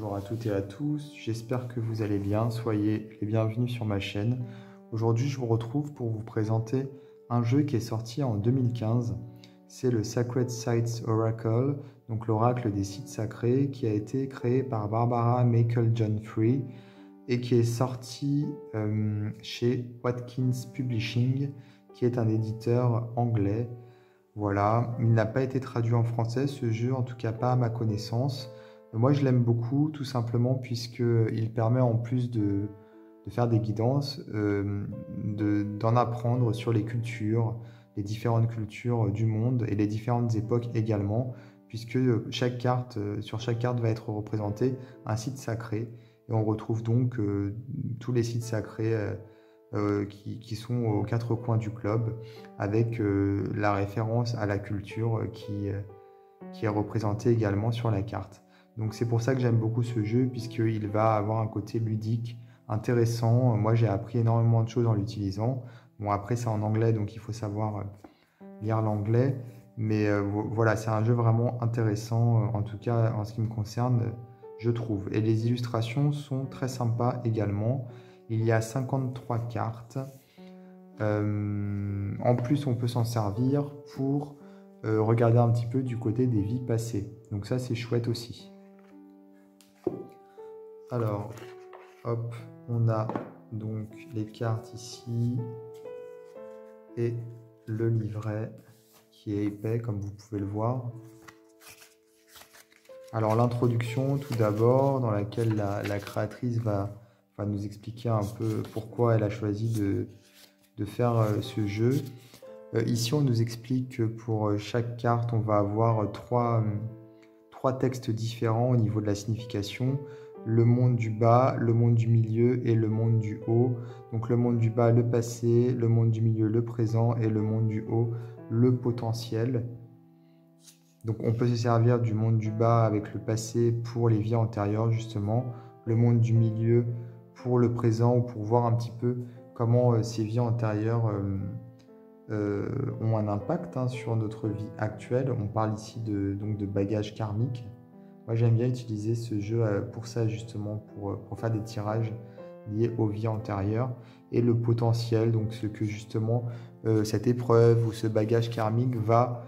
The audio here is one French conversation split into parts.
Bonjour à toutes et à tous, j'espère que vous allez bien, soyez les bienvenus sur ma chaîne. Aujourd'hui je vous retrouve pour vous présenter un jeu qui est sorti en 2015. C'est le Sacred Sites Oracle, donc l'oracle des sites sacrés, qui a été créé par Barbara Meikle-John Free et qui est sorti chez Watkins Publishing, qui est un éditeur anglais. Voilà, il n'a pas été traduit en français ce jeu, en tout cas pas à ma connaissance. Moi, je l'aime beaucoup, tout simplement, puisqu'il permet, en plus de faire des guidances, d'en apprendre sur les cultures, les différentes cultures du monde et les différentes époques également, puisque sur chaque carte va être représenté un site sacré. Et on retrouve donc tous les sites sacrés qui sont aux quatre coins du globe, avec la référence à la culture qui est représentée également sur la carte. Donc c'est pour ça que j'aime beaucoup ce jeu, puisqu'il va avoir un côté ludique, intéressant. Moi j'ai appris énormément de choses en l'utilisant. Bon, après c'est en anglais, donc il faut savoir lire l'anglais. Mais voilà, c'est un jeu vraiment intéressant, en tout cas en ce qui me concerne, je trouve. Et les illustrations sont très sympas également. Il y a 53 cartes. En plus, on peut s'en servir pour regarder un petit peu du côté des vies passées. Donc ça, c'est chouette aussi. Alors, hop, on a donc les cartes ici et le livret qui est épais, comme vous pouvez le voir. Alors, l'introduction, tout d'abord, dans laquelle la créatrice va nous expliquer un peu pourquoi elle a choisi de faire ce jeu. Ici, on nous explique que pour chaque carte, on va avoir trois textes différents au niveau de la signification. Le monde du bas, le monde du milieu et le monde du haut. Donc le monde du bas, le passé, le monde du milieu, le présent et le monde du haut, le potentiel. Donc on peut se servir du monde du bas avec le passé pour les vies antérieures justement, le monde du milieu pour le présent ou pour voir un petit peu comment ces vies antérieures ont un impact sur notre vie actuelle. On parle ici donc de bagages karmiques. Moi j'aime bien utiliser ce jeu pour ça justement, pour faire des tirages liés aux vies antérieures. Et le potentiel, donc ce que justement cette épreuve ou ce bagage karmique va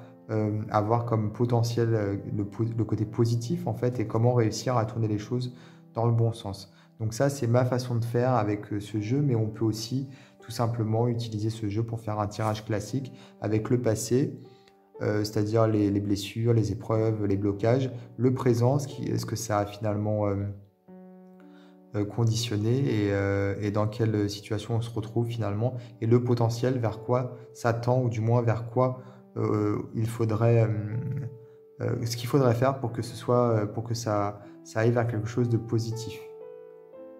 avoir comme potentiel le côté positif en fait, et comment réussir à tourner les choses dans le bon sens. Donc ça c'est ma façon de faire avec ce jeu, mais on peut aussi tout simplement utiliser ce jeu pour faire un tirage classique avec le passé, c'est-à-dire les blessures, les épreuves, les blocages, le présent, ce que ça a finalement conditionné et dans quelle situation on se retrouve finalement, et le potentiel vers quoi ça tend, ou du moins vers quoi il faudrait, ce qu'il faudrait faire pour que ça aille vers quelque chose de positif.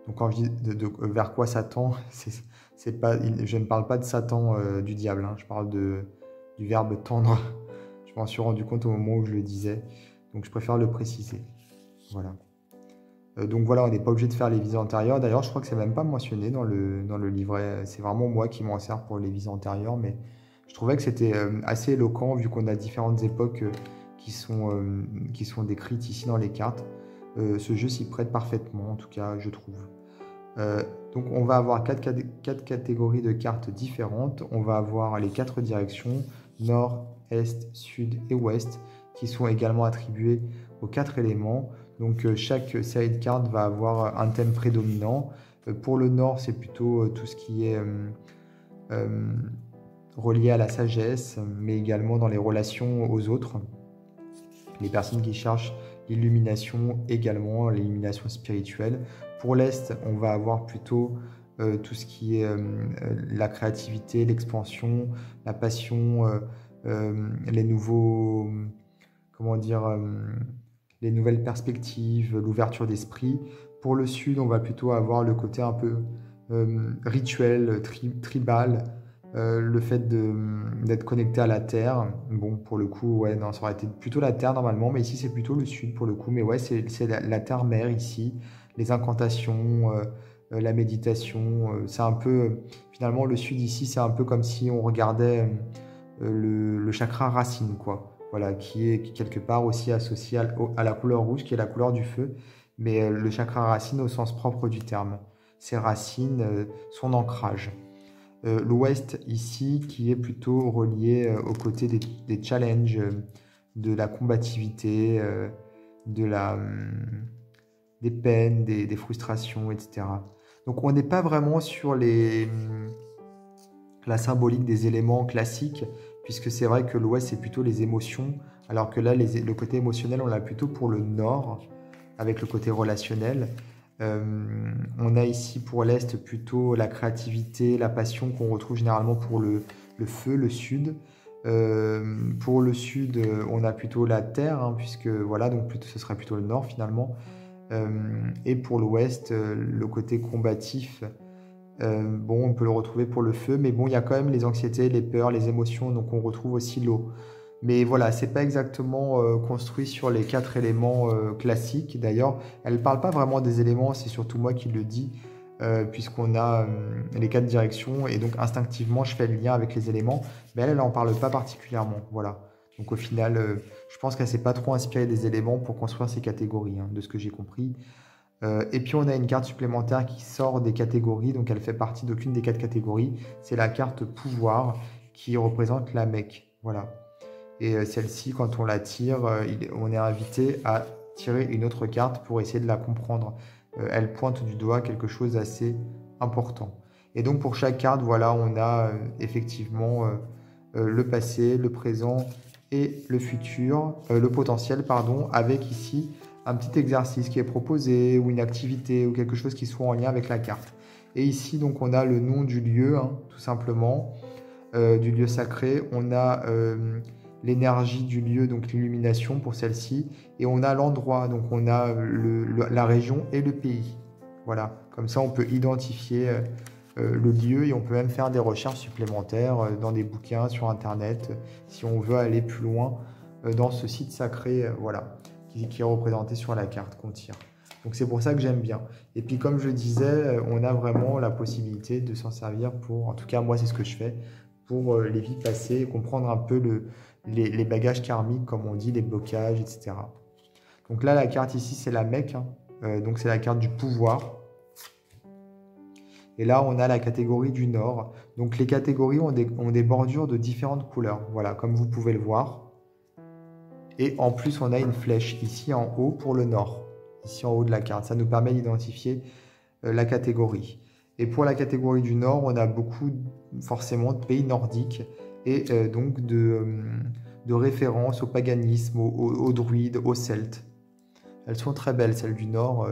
Donc quand je dis vers quoi ça tend, c'est pas, je ne parle pas de Satan du diable, hein, je parle du verbe tendre. Je m'en suis rendu compte au moment où je le disais, donc je préfère le préciser. Voilà. Donc voilà, on n'est pas obligé de faire les vies antérieures. D'ailleurs, je crois que c'est même pas mentionné dans le livret. C'est vraiment moi qui m'en sers pour les vies antérieures, mais je trouvais que c'était assez éloquent vu qu'on a différentes époques qui sont décrites ici dans les cartes. Ce jeu s'y prête parfaitement, en tout cas, je trouve. Donc on va avoir quatre catégories de cartes différentes. On va avoir les 4 directions, nord, est, sud et ouest, qui sont également attribuées aux 4 éléments. Donc chaque série de cartes va avoir un thème prédominant. Pour le nord, c'est plutôt tout ce qui est relié à la sagesse, mais également dans les relations aux autres. Les personnes qui cherchent l'illumination, également l'illumination spirituelle. Pour l'Est, on va avoir plutôt tout ce qui est la créativité, l'expansion, la passion, les nouveaux, comment dire, les nouvelles perspectives, l'ouverture d'esprit. Pour le Sud, on va plutôt avoir le côté un peu rituel, tribal, le fait d'être connecté à la Terre. Bon, pour le coup, ouais, non, ça aurait été plutôt la Terre normalement, mais ici c'est plutôt le Sud pour le coup. Mais ouais, c'est la Terre-mère ici, les incantations, la méditation. C'est un peu, finalement, le Sud ici, c'est un peu comme si on regardait le chakra racine, quoi. Voilà, qui est quelque part aussi associé à la couleur rouge, qui est la couleur du feu. mais le chakra racine au sens propre du terme. Ses racines, son ancrage. L'ouest ici qui est plutôt relié aux côtés des challenges, de la combativité, de des peines, des frustrations, etc. Donc on n'est pas vraiment sur la symbolique des éléments classiques, puisque c'est vrai que l'ouest c'est plutôt les émotions, alors que là le côté émotionnel on l'a plutôt pour le nord, avec le côté relationnel. On a ici pour l'Est plutôt la créativité, la passion qu'on retrouve généralement pour le feu, le Sud. Pour le Sud, on a plutôt la terre, hein, puisque voilà, donc plutôt, ce serait plutôt le Nord finalement. Et pour l'Ouest, le côté combatif, bon, on peut le retrouver pour le feu, mais bon, il y a quand même les anxiétés, les peurs, les émotions, donc on retrouve aussi l'eau. Mais voilà, c'est pas exactement construit sur les 4 éléments classiques. D'ailleurs, elle ne parle pas vraiment des éléments, c'est surtout moi qui le dis, puisqu'on a les 4 directions, et donc instinctivement, je fais le lien avec les éléments, mais elle n'en parle pas particulièrement. Voilà. Donc au final, je pense qu'elle s'est pas trop inspirée des éléments pour construire ces catégories, hein, de ce que j'ai compris. Et puis on a une carte supplémentaire qui sort des catégories, donc elle fait partie d'aucune des 4 catégories. C'est la carte pouvoir qui représente la Mecque. Voilà. Et celle-ci, quand on la tire, on est invité à tirer une autre carte pour essayer de la comprendre. Elle pointe du doigt quelque chose d'assez important. Et donc pour chaque carte, voilà, on a effectivement le passé, le présent et le futur, le potentiel, pardon, avec ici un petit exercice qui est proposé ou une activité ou quelque chose qui soit en lien avec la carte. Et ici, donc, on a le nom du lieu, hein, tout simplement, du lieu sacré. On a l'énergie du lieu, donc l'illumination pour celle-ci, et on a l'endroit, donc on a la région et le pays. Voilà, comme ça on peut identifier le lieu et on peut même faire des recherches supplémentaires dans des bouquins sur internet si on veut aller plus loin dans ce site sacré, voilà, qui est représenté sur la carte qu'on tire. Donc c'est pour ça que j'aime bien. Et puis comme je disais, on a vraiment la possibilité de s'en servir pour, en tout cas moi c'est ce que je fais, pour les vies passées, comprendre un peu les bagages karmiques, comme on dit, les blocages, etc. Donc là, la carte ici, c'est la Mecque, hein. Donc c'est la carte du pouvoir. Et là, on a la catégorie du Nord. Donc les catégories ont des bordures de différentes couleurs, voilà, comme vous pouvez le voir. Et en plus, on a une flèche ici en haut pour le Nord, ici en haut de la carte. Ça nous permet d'identifier la catégorie. Et pour la catégorie du Nord, on a beaucoup forcément de pays nordiques et donc de références au paganisme, aux druides, aux celtes. Elles sont très belles, celles du Nord,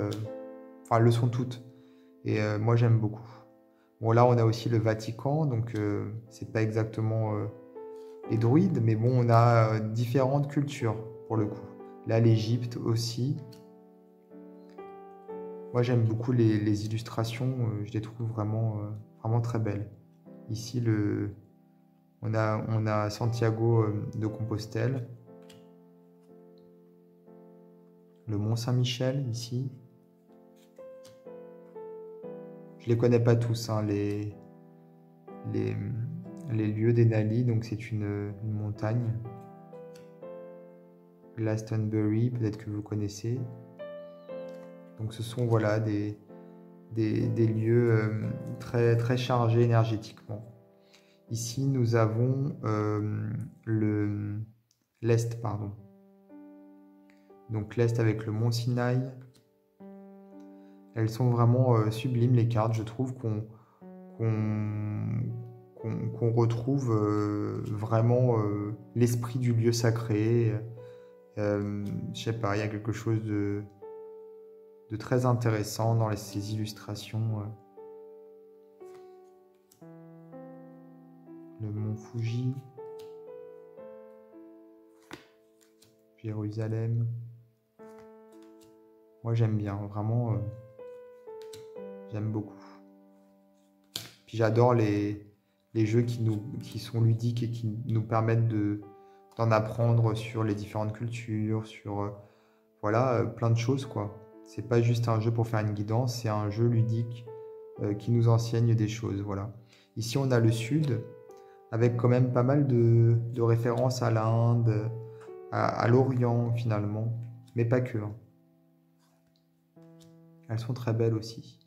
enfin elles le sont toutes. Et moi j'aime beaucoup. Bon là on a aussi le Vatican, donc c'est pas exactement les druides, mais bon on a différentes cultures pour le coup. Là l'Égypte aussi. Moi, j'aime beaucoup les illustrations, je les trouve vraiment, vraiment très belles. Ici, on a Santiago de Compostelle, le Mont Saint-Michel, ici. Je ne les connais pas tous, hein, les lieux d'Enali, donc c'est une montagne. Glastonbury, peut-être que vous connaissez. Donc ce sont voilà, des lieux très, très chargés énergétiquement. Ici, nous avons l'Est, pardon. Donc l'Est avec le mont Sinaï. Elles sont vraiment sublimes, les cartes. Je trouve qu'on retrouve vraiment l'esprit du lieu sacré. Je sais pas, il y a quelque chose de très intéressant dans ces illustrations. Le mont Fuji, Jérusalem. Moi j'aime bien, vraiment, j'aime beaucoup. Puis j'adore les jeux qui sont ludiques et qui nous permettent d'en apprendre sur les différentes cultures, sur voilà, plein de choses quoi. C'est pas juste un jeu pour faire une guidance, c'est un jeu ludique qui nous enseigne des choses, voilà. Ici on a le sud, avec quand même pas mal de références à l'Inde, à l'Orient finalement, mais pas que, hein. Elles sont très belles aussi.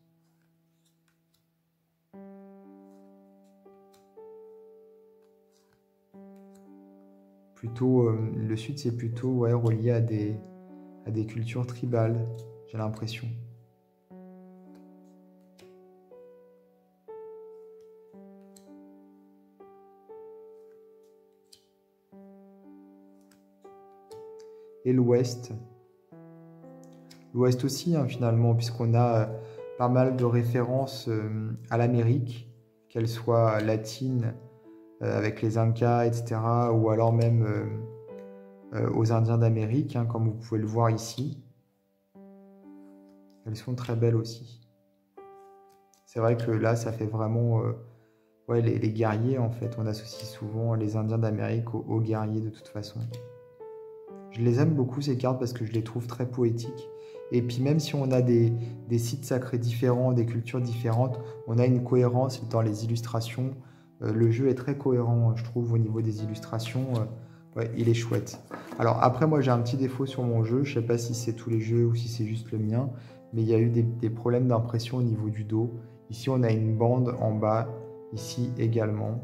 Plutôt, le sud, c'est plutôt ouais, relié à des cultures tribales, j'ai l'impression. Et l'ouest aussi, hein, finalement, puisqu'on a pas mal de références à l'Amérique, qu'elles soient latines, avec les Incas, etc., ou alors même aux Indiens d'Amérique, hein, comme vous pouvez le voir ici. Elles sont très belles aussi. C'est vrai que là, ça fait vraiment ouais, les guerriers, en fait. On associe souvent les Indiens d'Amérique aux guerriers, de toute façon. Je les aime beaucoup, ces cartes, parce que je les trouve très poétiques. Et puis même si on a des sites sacrés différents, des cultures différentes, on a une cohérence dans les illustrations. Le jeu est très cohérent, je trouve, au niveau des illustrations. Ouais, il est chouette. Alors après, moi j'ai un petit défaut sur mon jeu. Je ne sais pas si c'est tous les jeux ou si c'est juste le mien, mais il y a eu des problèmes d'impression au niveau du dos. Ici, on a une bande en bas, ici également.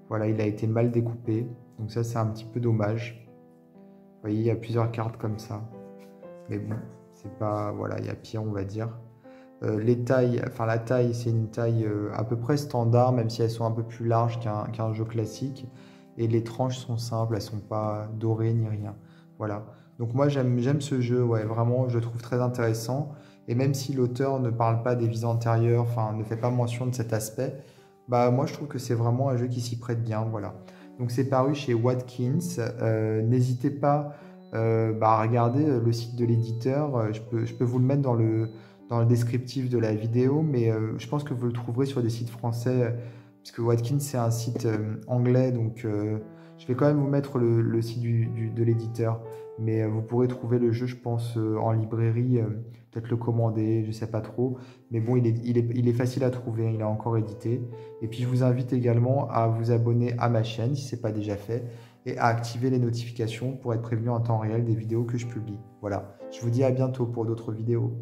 Voilà, il a été mal découpé, donc ça c'est un petit peu dommage. Vous voyez, il y a plusieurs cartes comme ça. Mais bon, c'est pas... Voilà, il y a pire, on va dire. Les tailles, enfin la taille, c'est une taille à peu près standard, même si elles sont un peu plus larges qu'un jeu classique. Et les tranches sont simples, elles sont pas dorées ni rien. Voilà. Donc moi, j'aime ce jeu, ouais, vraiment, je le trouve très intéressant. Et même si l'auteur ne parle pas des vies antérieures, enfin, ne fait pas mention de cet aspect, bah moi, je trouve que c'est vraiment un jeu qui s'y prête bien, voilà. Donc c'est paru chez Watkins. N'hésitez pas à regarder le site de l'éditeur. Je peux vous le mettre dans le descriptif de la vidéo, mais je pense que vous le trouverez sur des sites français, puisque Watkins c'est un site anglais, donc je vais quand même vous mettre le site de l'éditeur, mais vous pourrez trouver le jeu, je pense, en librairie, peut-être le commander, je sais pas trop, mais bon, il est facile à trouver, il est encore édité. Et puis je vous invite également à vous abonner à ma chaîne si ce n'est pas déjà fait, et à activer les notifications pour être prévenu en temps réel des vidéos que je publie. Voilà, je vous dis à bientôt pour d'autres vidéos.